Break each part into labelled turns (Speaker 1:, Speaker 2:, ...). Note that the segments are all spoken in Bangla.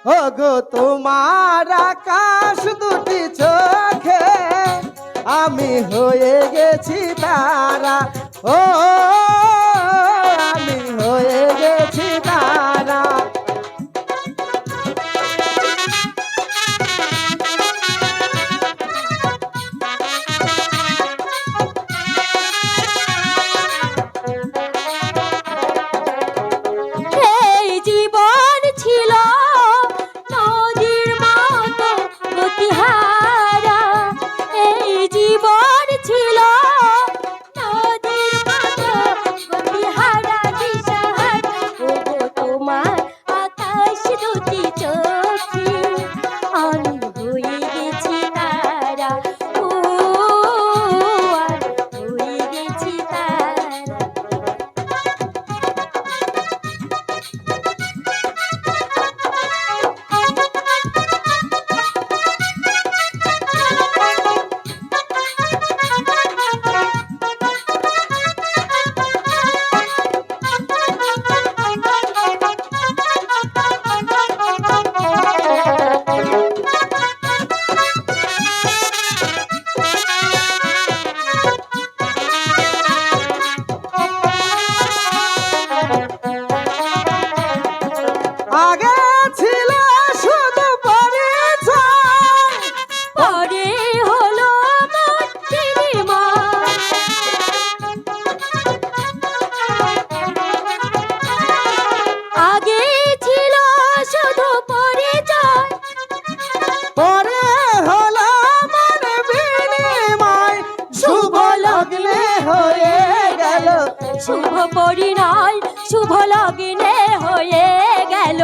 Speaker 1: ওগো তোমার আকাশ দুটি চোখে আমি হয়ে গেছি তারা, ও আমি হয়ে গেছি তারা।
Speaker 2: এই জীবন ছিল নদীর মতো গতিহারা, এই জীবন ছিল নদীর মতো গতিহারা দিশাহারা। ওগো তোমার আকাশ দুটি চোখে আমি হয়ে গেছি তারা, ও আমি হয়ে গেছি তারা।
Speaker 1: আগে ছিল শুধু পরিচয়,
Speaker 2: পরে হলো মোর বিনিময়। আগে ছিল শুধু পরিচয়,
Speaker 1: পরে হলো মন বিনিময়, শুভ লগ্নে হয়ে গেল
Speaker 2: শুভ পরিণয়, শুভ লগ্নে হয়ে গেল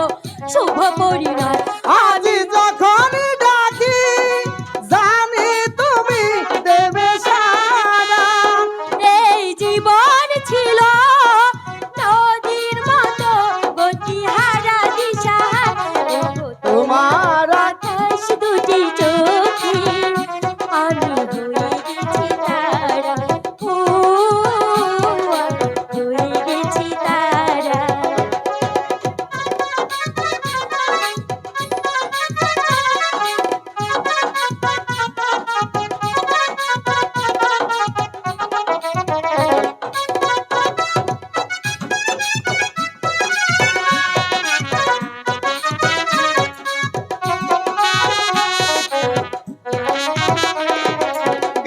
Speaker 2: শুভ পরিণয়।
Speaker 1: আজ যখন ডাকি জানি তুমি দেবে সাড়া।
Speaker 2: এই জীবন ছিল নদীর মতো গতিহারা দিশাহারা। ওগো
Speaker 1: তোমার
Speaker 2: আকাশ দুটি চোখে আমি হয়ে গেছি তারা, ও আমি হয়ে গেছি তারা।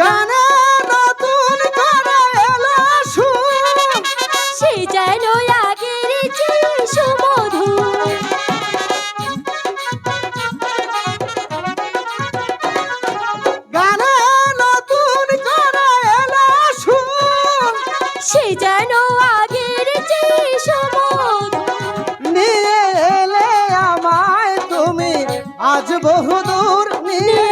Speaker 1: গানে নতুন করে এলো সুর,
Speaker 2: সে যেন আগের চেয়ে সুমধুর।
Speaker 1: গানে নতুন করে এলো সুর,
Speaker 2: সে যেন আগের চেয়ে সুমধুর।
Speaker 1: নিয়ে এলে আমায় তুমি আজ বহুদূর নিয়ে